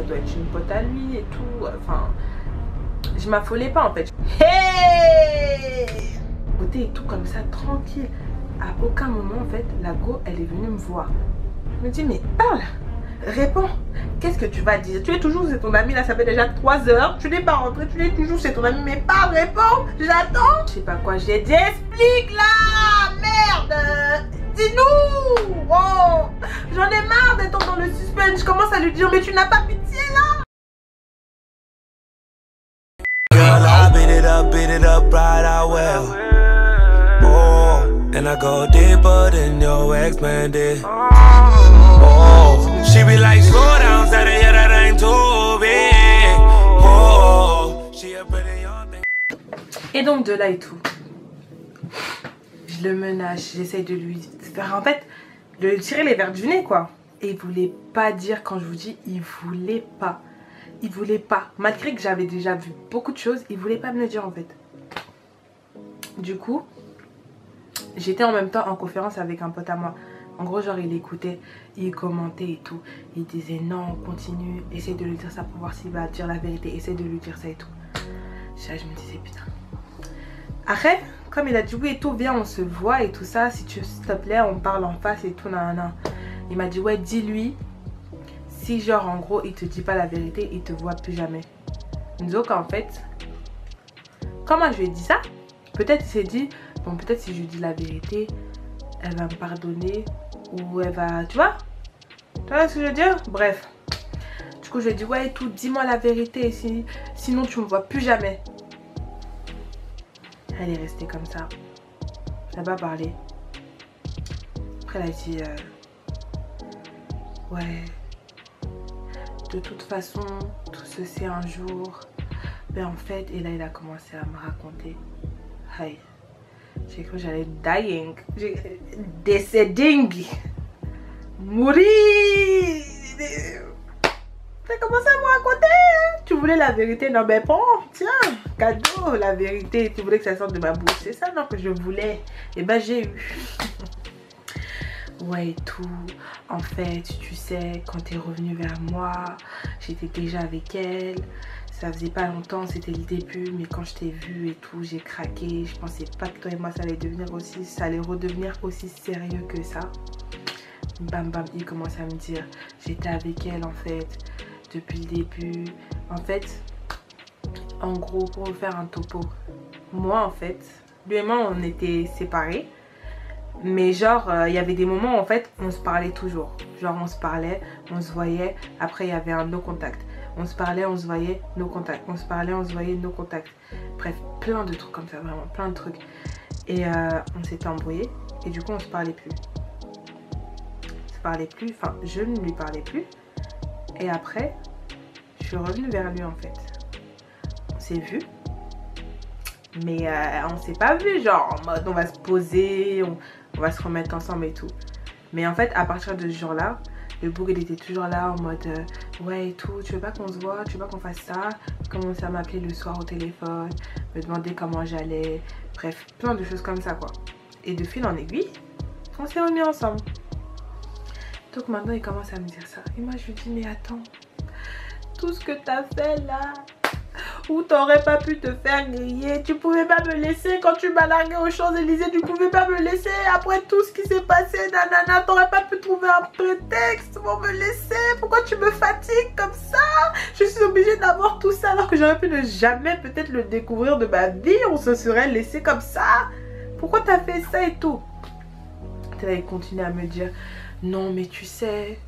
ça doit être une pote à lui et tout. Enfin, je m'affolais pas en fait. Hey! Côté et tout comme ça, tranquille. À aucun moment en fait, la go, elle est venue me voir. Elle me dit, mais parle, réponds. Qu'est-ce que tu vas dire? Tu es toujours chez ton ami là, ça fait déjà 3 heures. Tu n'es pas rentré, tu es toujours chez ton ami. Mais parle, réponds, j'attends. Je sais pas quoi, j'ai dit, explique là. Merde. Dis-nous. Oh, j'en ai marre d'être dans le suspense. Je commence à lui dire, mais tu n'as pas pitié là. Girl, I beat it up right out well. Oh, and I go deeper than your ex-man did. Oh, she be like, slow down, said it, yeah, that ain't too big. Oh, she a pretty young thing. Et donc de là et tout, je le menace, j'essaye de lui faire, en fait, de lui tirer les verres du nez quoi. Et il voulait pas dire, quand je vous dis, il voulait pas. Il voulait pas. Malgré que j'avais déjà vu beaucoup de choses, il voulait pas me le dire en fait. Du coup, j'étais en même temps en conférence avec un pote à moi. En gros, genre, il écoutait, il commentait et tout. Il disait non, continue, essaye de lui dire ça pour voir s'il va dire la vérité. Essaye de lui dire ça et tout. Je me disais putain. Après, comme il a dit oui et tout, viens, on se voit et tout ça. Si tu, s'il te plaît, on parle en face et tout. Nan. Il m'a dit ouais, dis-lui. Si genre en gros il te dit pas la vérité, il te voit plus jamais. Donc en fait, comment je lui ai dit ça? Peut-être il s'est dit, bon peut-être si je lui dis la vérité, elle va me pardonner. Ou elle va, tu vois ce que je veux dire? Bref. Du coup je lui ai dit ouais et tout, dis-moi la vérité, sinon tu me vois plus jamais. Elle est restée comme ça. Elle n'a pas parlé. Après elle a dit ouais, de toute façon tout se sait un jour. Ben en fait, et là il a commencé à me raconter. Hey, j'ai cru que j'allais dying, décéding, mourir. T'as commencé à me raconter hein? Tu voulais la vérité? Non ben bon, tiens, cadeau, la vérité. Tu voulais que ça sorte de ma bouche, c'est ça non que je voulais? Et ben j'ai eu. Ouais et tout. En fait, tu sais, quand t'es revenu vers moi, j'étais déjà avec elle. Ça faisait pas longtemps, c'était le début, mais quand je t'ai vu et tout, j'ai craqué. Je pensais pas que toi et moi ça allait devenir aussi, ça allait redevenir aussi sérieux que ça. Bam bam, il commence à me dire, j'étais avec elle en fait, depuis le début. En fait, en gros, pour vous faire un topo, moi en fait, lui et moi on était séparés. Mais genre, il y avait des moments où en fait, on se parlait toujours. Genre, on se parlait, on se voyait. Après, il y avait un no contact. On se parlait, on se voyait, no contact. On se parlait, on se voyait, no contact. Bref, plein de trucs comme ça, vraiment, plein de trucs. Et on s'était embrouillés. Et du coup, on se parlait plus. On se parlait plus, enfin, je ne lui parlais plus. Et après, je suis revenue vers lui en fait. On s'est vu. Mais on s'est pas vu, genre en mode on va se poser, on va se remettre ensemble et tout. Mais en fait, à partir de ce jour-là, le bourg il était toujours là en mode ouais et tout, tu veux pas qu'on se voit, tu veux pas qu'on fasse ça. Il commençait à m'appeler le soir au téléphone, me demander comment j'allais. Bref, plein de choses comme ça quoi. Et de fil en aiguille, on s'est remis ensemble. Donc maintenant il commence à me dire ça. Et moi je lui dis mais attends, tout ce que t'as fait là, où t'aurais pas pu te faire griller, tu pouvais pas me laisser quand tu m'as largué aux Champs-Élysées, tu pouvais pas me laisser après tout ce qui s'est passé, nanana, t'aurais pas pu trouver un prétexte pour me laisser, pourquoi tu me fatigues comme ça? Je suis obligée d'avoir tout ça alors que j'aurais pu ne jamais peut-être le découvrir de ma vie, on se serait laissé comme ça, pourquoi t'as fait ça et tout? Et là il continue à me dire, non mais tu sais,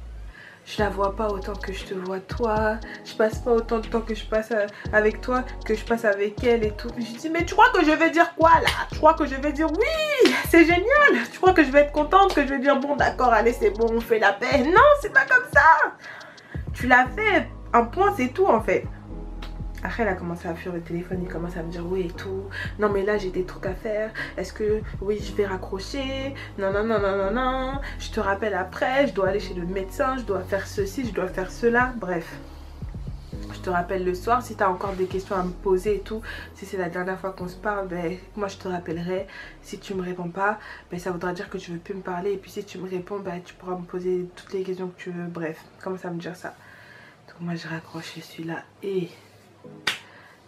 je la vois pas autant que je te vois toi. Je passe pas autant de temps que je passe avec toi que je passe avec elle et tout. Je dis mais tu crois que je vais dire quoi là? Tu crois que je vais dire oui, c'est génial? Tu crois que je vais être contente? Que je vais dire bon d'accord, allez c'est bon, on fait la paix? Non, c'est pas comme ça. Tu l'as fait, un point c'est tout en fait. Après elle a commencé à fuir le téléphone, il commence à me dire oui et tout. Non mais là j'ai des trucs à faire. Est-ce que oui je vais raccrocher? Non non non non non non. Je te rappelle après, je dois aller chez le médecin, je dois faire ceci, je dois faire cela. Bref. Je te rappelle le soir si tu as encore des questions à me poser et tout. Si c'est la dernière fois qu'on se parle, ben moi je te rappellerai. Si tu me réponds pas, ben ça voudra dire que tu veux plus me parler. Et puis si tu me réponds, ben tu pourras me poser toutes les questions que tu veux. Bref, commence à me dire ça. Donc moi je raccroche, je suis là. Et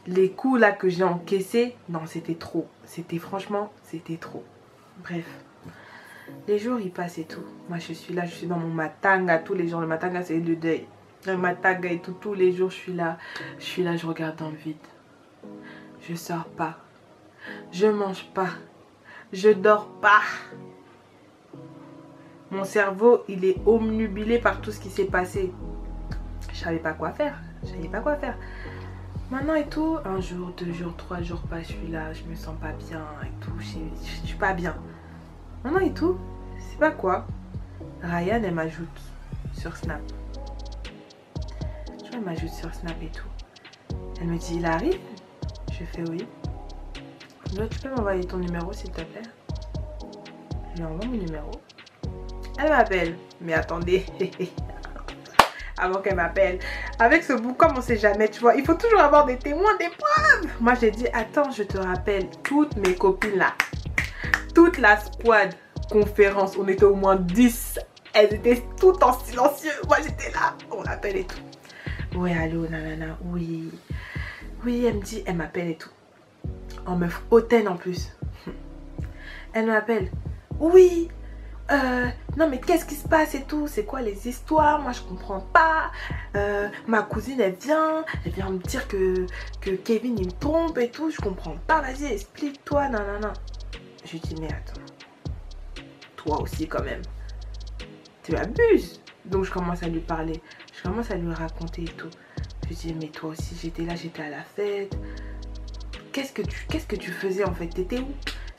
les coups là que j'ai encaissés, non c'était trop. Franchement, c'était trop. Bref. Les jours ils passent et tout. Moi je suis là, je suis dans mon matanga tous les jours. Le matanga c'est le deuil. Le matanga et tout, tous les jours je suis là, je regarde dans le vide. Je sors pas. Je mange pas. Je dors pas. Mon cerveau il est omnubilé par tout ce qui s'est passé. Je savais pas quoi faire. Maintenant et tout, un jour, 2 jours, 3 jours pas, je suis là, je me sens pas bien et tout, je suis pas bien. Maintenant et tout, c'est pas quoi. Ryan elle m'ajoute sur Snap. Elle m'ajoute sur Snap et tout. Elle me dit il arrive. Je fais oui. Là, tu peux m'envoyer ton numéro s'il te plaît. Je lui envoie mon numéro. Elle m'appelle. Mais attendez. Avant qu'elle m'appelle. Avec ce bout, comme on sait jamais, tu vois, il faut toujours avoir des témoins, des preuves. Moi, j'ai dit, attends, je te rappelle, toutes mes copines là, toute la squad conférence, on était au moins 10. Elles étaient toutes en silencieux. Moi, j'étais là, on appelle et tout. Ouais, allô, nanana, oui. Oui, elle me dit, elle m'appelle et tout. En meuf hautaine en plus. Elle m'appelle. Oui. Non mais qu'est-ce qui se passe et tout, c'est quoi les histoires, moi je comprends pas, ma cousine elle vient me dire que Kevin il me trompe et tout, je comprends pas, vas-y explique-toi, nanana. Je lui dis mais attends, toi aussi quand même, tu abuses. Donc je commence à lui parler, je commence à lui raconter et tout. Je lui dis mais toi aussi j'étais là, j'étais à la fête, qu'est-ce que tu faisais en fait, t'étais où?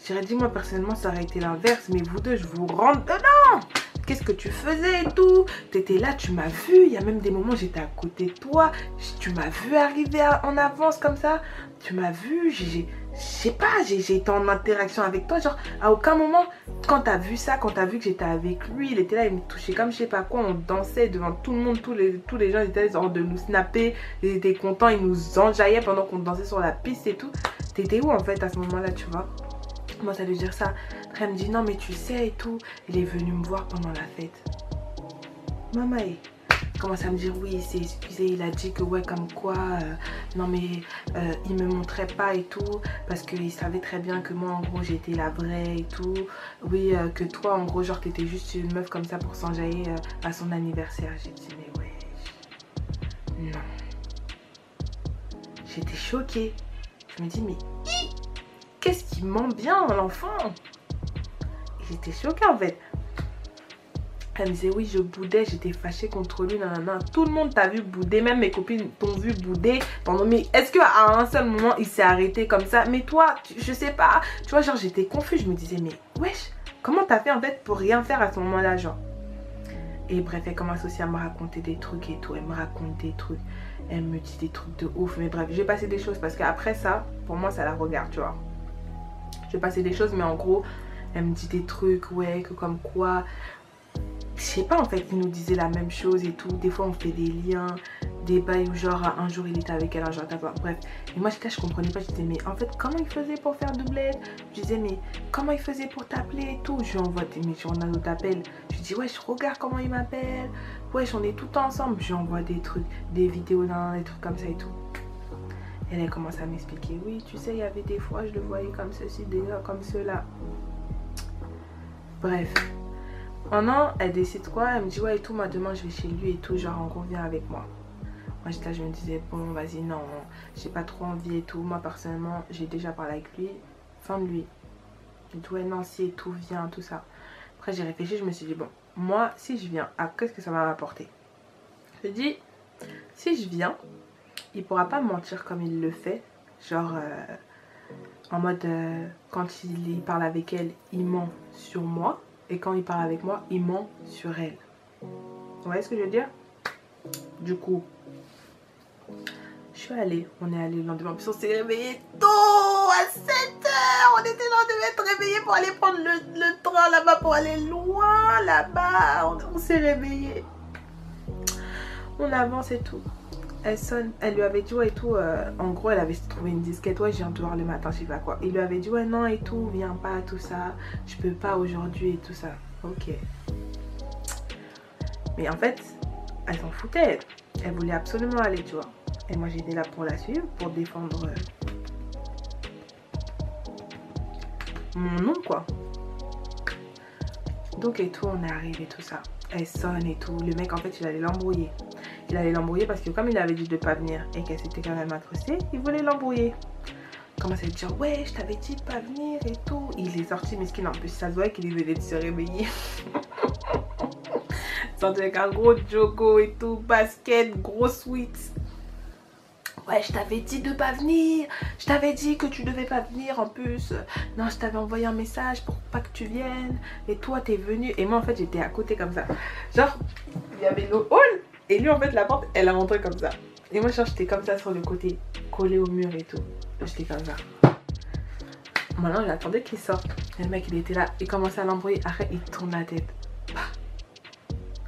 J'aurais dit moi personnellement ça aurait été l'inverse, mais vous deux je vous rentre dedans. Qu'est-ce que tu faisais et tout? T'étais là, tu m'as vu, il y a même des moments j'étais à côté de toi, tu m'as vu arriver en avance comme ça, tu m'as vu, je sais pas, j'ai été en interaction avec toi, genre à aucun moment quand t'as vu ça, quand t'as vu que j'étais avec lui, il était là, il me touchait comme je sais pas quoi, on dansait devant tout le monde, tous les gens étaient genre de nous snapper, ils étaient contents, ils nous enjaillaient pendant qu'on dansait sur la piste et tout. T'étais où en fait à ce moment-là, tu vois? Je commence à lui dire ça. Après elle me dit non mais tu sais et tout. Il est venu me voir pendant la fête. Maman il commence à me dire oui il s'est excusé. Il a dit que ouais comme quoi non mais il me montrait pas et tout. Parce qu'il savait très bien que moi en gros j'étais la vraie et tout. Oui que toi en gros genre t'étais juste une meuf comme ça pour s'enjailler à son anniversaire. J'ai dit mais ouais. Non. J'étais choquée. Je me dis mais qu'est-ce qui ment bien l'enfant? J'étais choquée en fait. Elle me disait oui je boudais, j'étais fâchée contre lui, nanana. Tout le monde t'a vu bouder, même mes copines t'ont vu bouder. Mais est-ce qu'à un seul moment il s'est arrêté comme ça? Mais toi, je sais pas. Tu vois genre j'étais confuse, je me disais mais wesh, comment t'as fait en fait pour rien faire à ce moment-là genre? Et bref elle commence aussi à me raconter des trucs et tout. Elle me raconte des trucs. Elle me dit des trucs de ouf. Mais bref, je vais passer des choses parce qu'après ça, pour moi ça la regarde, tu vois. Je vais passer des choses mais en gros elle me dit des trucs ouais que comme quoi je sais pas en fait, il nous disait la même chose et tout. Des fois on fait des liens, des bails où genre un jour il était avec elle, un jour t'as pas, bref. Et moi j'étais là, je comprenais pas, je disais mais en fait comment il faisait pour faire doublette? Je disais mais comment il faisait pour t'appeler et tout? Je lui envoie mes journaux d'appel, je lui dis ouais je regarde comment il m'appelle, ouais on est tout ensemble. Je lui envoie des trucs, des vidéos, des trucs comme ça et tout. Et elle commence à m'expliquer oui tu sais il y avait des fois je le voyais comme ceci, déjà comme cela. Bref. Maintenant, elle décide quoi? Elle me dit ouais et tout, moi demain je vais chez lui et tout, genre en gros viens avec moi. Moi j'étais là, je me disais bon vas-y non, j'ai pas trop envie et tout. Moi personnellement j'ai déjà parlé avec lui, fin de lui. J'ai dit ouais non si et tout, viens, tout ça. Après j'ai réfléchi, je me suis dit bon, moi si je viens, qu'est-ce que ça va m'apporter? Je dis si je viens, il pourra pas mentir comme il le fait. Genre en mode quand il parle avec elle, il ment sur moi. Et quand il parle avec moi, il ment sur elle. Vous voyez ce que je veux dire? Du coup, je suis allée. On est allé le lendemain. Puis on s'est réveillé tôt, à 7h. On était là, on devait être réveillés pour aller prendre le train là-bas, pour aller loin là-bas. On s'est réveillés. On avance et tout. Elle sonne, elle lui avait dit ouais et tout, en gros elle avait trouvé une disquette, ouais je viens te voir le matin, je sais pas quoi. Il lui avait dit ouais non et tout, viens pas, tout ça, je peux pas aujourd'hui et tout ça. Ok. Mais en fait, elle s'en foutait. Elle voulait absolument aller, tu vois. Et moi, j'étais là pour la suivre, pour défendre mon nom, quoi. Donc, et tout, on est arrivé, tout ça. Elle sonne et tout. Le mec, en fait, il allait l'embrouiller. Il allait l'embrouiller parce que comme il avait dit de pas venir et qu'elle s'était quand même accrochée, il voulait l'embrouiller. Il commençait à dire, ouais, je t'avais dit de pas venir et tout. Il est sorti, mesquin, en plus, ça se voit qu'il venait de se réveiller. Sorti avec un gros jogo et tout, basket, gros sweat. Ouais, je t'avais dit de pas venir. Je t'avais dit que tu devais pas venir en plus. Non, je t'avais envoyé un message pour pas que tu viennes. Et toi, t'es venu. Et moi, en fait, j'étais à côté comme ça. Genre, il y avait nos halls. Et lui, en fait, la porte, elle a rentré comme ça. Et moi, genre, j'étais comme ça sur le côté, collé au mur et tout. J'étais comme ça. Maintenant, j'attendais qu'il sorte. Et le mec, il était là. Il commençait à l'embrouiller. Après, il tourne la tête.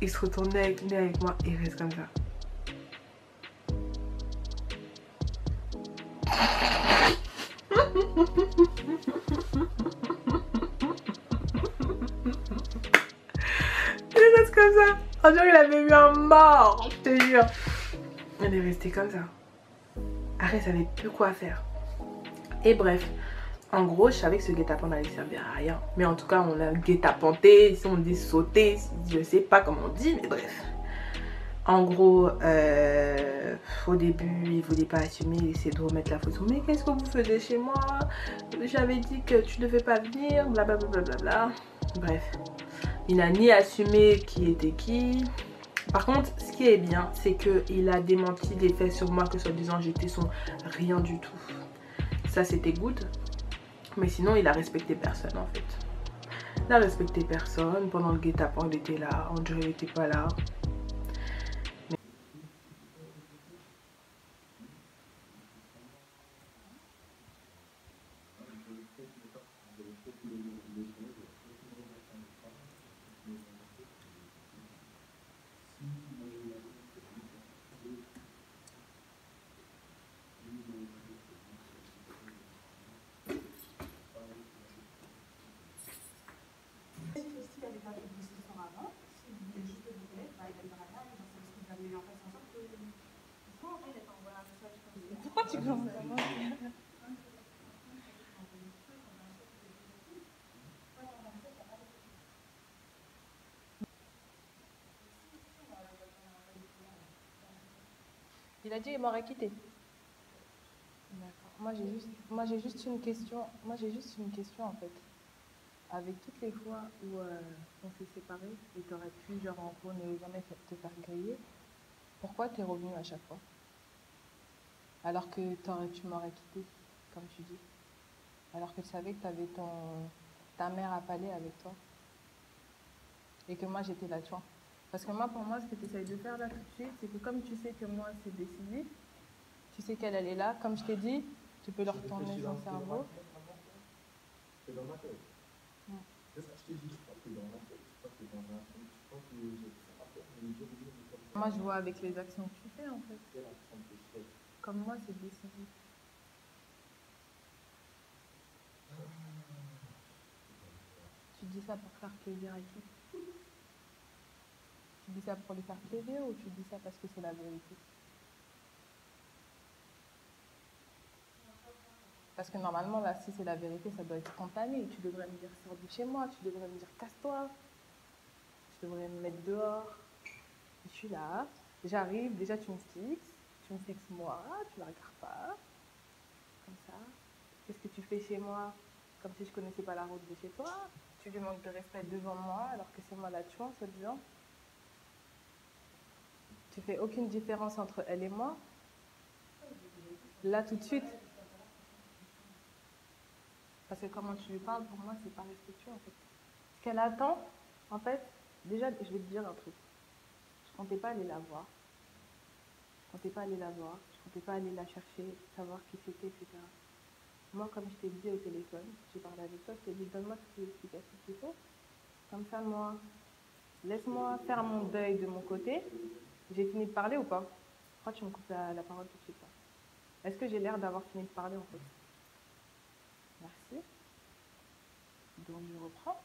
Il se retournait avec moi. Et il reste comme ça. Il reste comme ça. On dirait qu'il avait vu un mort, je te jure. On est resté comme ça. Arrête, ça savait plus quoi faire. Et bref, en gros, je savais que ce guet-apens n'allait servir à rien. Mais en tout cas, on l'a guet-apanté. Si on dit sauter, je sais pas comment on dit, mais bref. En gros, au début, il voulait pas assumer, il essayait de remettre la photo. Mais qu'est-ce que vous faisiez chez moi? J'avais dit que tu devais pas venir, blablabla. Bla bla bla. Bref, il n'a ni assumé qui était qui. Par contre, ce qui est bien, c'est qu'il a démenti des faits sur moi que soi-disant j'étais son rien du tout. Ça, c'était good. Mais sinon, il a respecté personne en fait. Il a respecté personne. Pendant le guet-apens, il était là. On dirait qu'il n'était pas là. Pourquoi tu commences à moi? Il a dit qu'il m'aurait quitté. D'accord. Moi j'ai juste une question. Moi j'ai juste une question en fait. Avec toutes les fois où on s'est séparés et tu aurais pu genre en gros ne jamais te faire griller, pourquoi t'es revenu à chaque fois? Alors que tu m'aurais quitté, comme tu dis. Alors que tu savais que tu avais ta mère à Palais avec toi. Et que moi j'étais là, tu vois. Parce que moi, pour moi, ce que tu essayes de faire là tout de suite, c'est que comme tu sais que moi c'est décisif, tu sais qu'elle est là, comme je t'ai dit, tu peux leur retourner son cerveau. C'est dans ma tête. C'est ça que je t'ai dit, je crois que dans ma tête. Je crois que dans un truc, je crois que j'ai fait ça après. Moi, je vois avec les actions que tu fais en fait. Quelle action que je fais? Comme moi, c'est décisif. Tu dis ça pour faire plaisir à qui? Tu dis ça pour lui faire plaisir ou tu dis ça parce que c'est la vérité? Parce que normalement, là, si c'est la vérité, ça doit être spontané. Tu devrais me dire, sors de chez moi. Tu devrais me dire, casse-toi. Tu devrais me mettre dehors. Je suis là, j'arrive, déjà tu me fixes moi, tu ne la regardes pas. Comme ça. Qu'est-ce que tu fais chez moi? Comme si je ne connaissais pas la route de chez toi. Tu lui manques de respect devant moi, alors que c'est moi la tuante, soi-disant. Tu fais aucune différence entre elle et moi. Là, tout de suite. Parce que comment tu lui parles, pour moi, c'est pas respectueux, en fait. Ce qu'elle attend, en fait, déjà, je vais te dire un truc. Je comptais pas aller la voir. Je comptais pas aller la voir. Je comptais pas aller la chercher, savoir qui c'était, etc. Moi, comme je t'ai dit au téléphone, j'ai parlé avec toi, je t'ai dit, donne-moi toutes les explications qu'il faut. Comme ça, moi, laisse-moi faire mon deuil de mon côté. J'ai fini de parler ou pas? Pourquoi tu me coupes la parole tout de suite là? Est-ce que j'ai l'air d'avoir fini de parler en fait? Merci. Donc je reprends.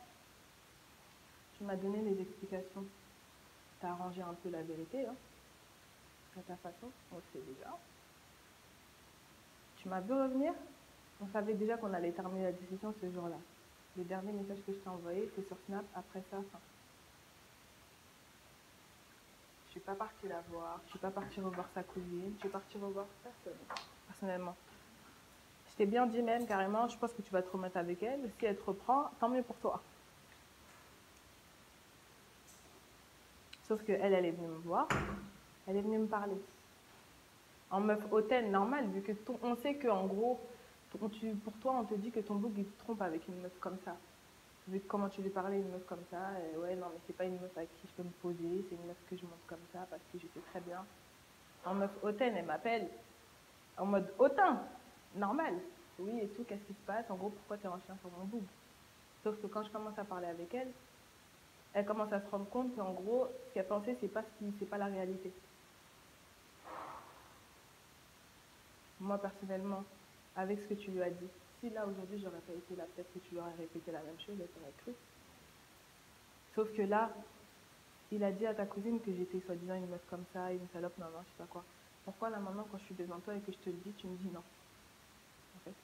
Tu m'as donné les explications. Tu as arrangé un peu la vérité. Hein. à ta façon, on le sait déjà. Tu m'as vu revenir, on savait déjà qu'on allait terminer la discussion ce jour-là. Le dernier message que je t'ai envoyé, c'est sur Snap, après ça, fin. Je suis pas partie la voir, je suis pas partie revoir sa cousine, je suis partie revoir personne, personnellement. Je t'ai bien dit même, carrément, je pense que tu vas te remettre avec elle. Si elle te reprend, tant mieux pour toi. Sauf qu'elle, elle est venue me voir, elle est venue me parler. En meuf hautaine, normal, vu que on sait qu'en gros, pour toi, on te dit que ton bouc, il te trompe avec une meuf comme ça. Vu comment tu lui parlais, une meuf comme ça, ouais, non, mais c'est pas une meuf avec qui je peux me poser, c'est une meuf que je monte comme ça parce que je sais très bien. En meuf hautaine, elle m'appelle en mode hautain, normal. Oui, et tout, qu'est-ce qui se passe? En gros, pourquoi t'es en chien sur mon bouc? Sauf que quand je commence à parler avec elle, elle commence à se rendre compte qu'en gros, ce qu'elle pensait, c'est pas la réalité. Moi, personnellement, avec ce que tu lui as dit, si là, aujourd'hui, j'aurais pas été là, peut-être que tu lui aurais répété la même chose, elle t'aurait cru. Sauf que là, il a dit à ta cousine que j'étais soi-disant une meuf comme ça, une salope, non, je sais pas quoi. Pourquoi là, maintenant, quand je suis devant toi et que je te le dis, tu me dis non? En fait.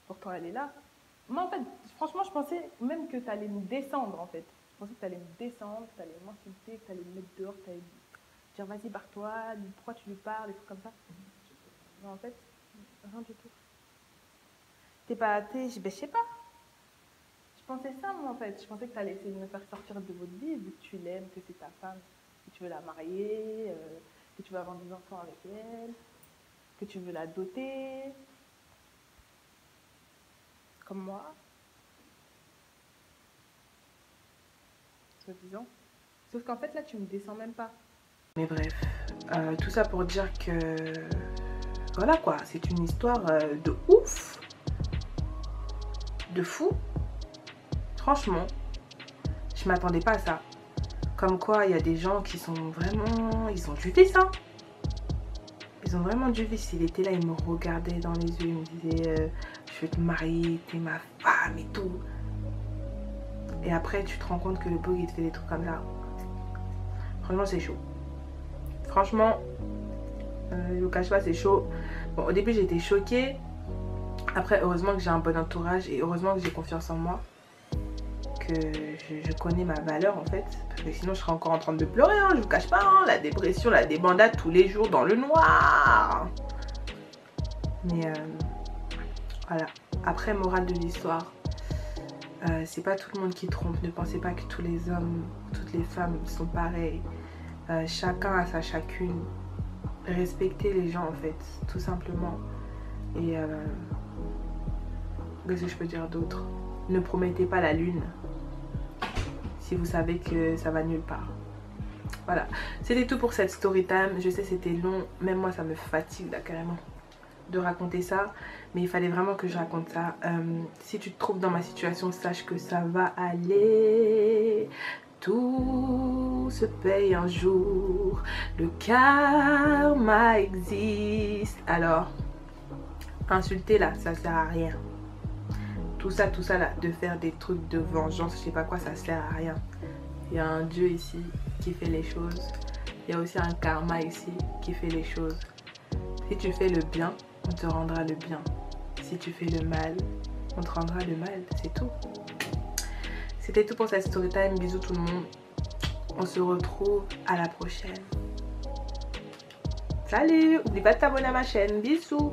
Pourtant, elle est là. Moi, en fait, franchement, je pensais même que tu allais me descendre, en fait. Je pensais que tu allais me descendre, que tu allais m'insulter, que tu allais me mettre dehors, que tu allais me dire vas-y, barre-toi, pourquoi tu lui parles, des trucs comme ça. Non, en fait, rien du tout. Je sais pas. Je pensais ça, moi, en fait. Je pensais que tu allais essayer de me faire sortir de votre vie, vu que tu l'aimes, que c'est ta femme, que tu veux la marier, que tu veux avoir des enfants avec elle, que tu veux la doter. Comme moi. Soi-disant. Sauf qu'en fait, là, tu me descends même pas. Mais bref, tout ça pour dire que... Voilà quoi, c'est une histoire de ouf. De fou. Franchement, je m'attendais pas à ça. Comme quoi, il y a des gens qui sont vraiment... Ils ont du vice, hein. Ils ont vraiment du vice. Il était là, il me regardait dans les yeux, il me disait je vais te marier, t'es ma femme et tout. Et après, tu te rends compte que le bug, il te fait des trucs comme ça. Franchement, c'est chaud. Franchement, je vous cache pas, c'est chaud. Bon, au début, j'étais choquée. Après, heureusement que j'ai un bon entourage et heureusement que j'ai confiance en moi. Que je connais ma valeur en fait. Parce que sinon, je serais encore en train de pleurer, hein, je vous cache pas. Hein, la dépression, la débandade tous les jours dans le noir. Mais voilà. Après, morale de l'histoire. C'est pas tout le monde qui trompe. Ne pensez pas que tous les hommes, toutes les femmes sont pareils. Chacun a sa chacune. Respectez les gens en fait, tout simplement. Et qu'est-ce que je peux dire d'autre? Ne promettez pas la lune si vous savez que ça va nulle part. Voilà, c'était tout pour cette story time. Je sais c'était long, même moi ça me fatigue là carrément de raconter ça, mais il fallait vraiment que je raconte ça. Si tu te trouves dans ma situation, sache que ça va aller. Tout se paye un jour, le karma existe. Alors, insulter là, ça sert à rien. Tout ça là, de faire des trucs de vengeance, je sais pas quoi, ça sert à rien. Il y a un Dieu ici qui fait les choses. Il y a aussi un karma ici qui fait les choses. Si tu fais le bien, on te rendra le bien. Si tu fais le mal, on te rendra le mal, c'est tout. C'était tout pour cette story time. Bisous tout le monde. On se retrouve à la prochaine. Salut! N'oublie pas de t'abonner à ma chaîne. Bisous!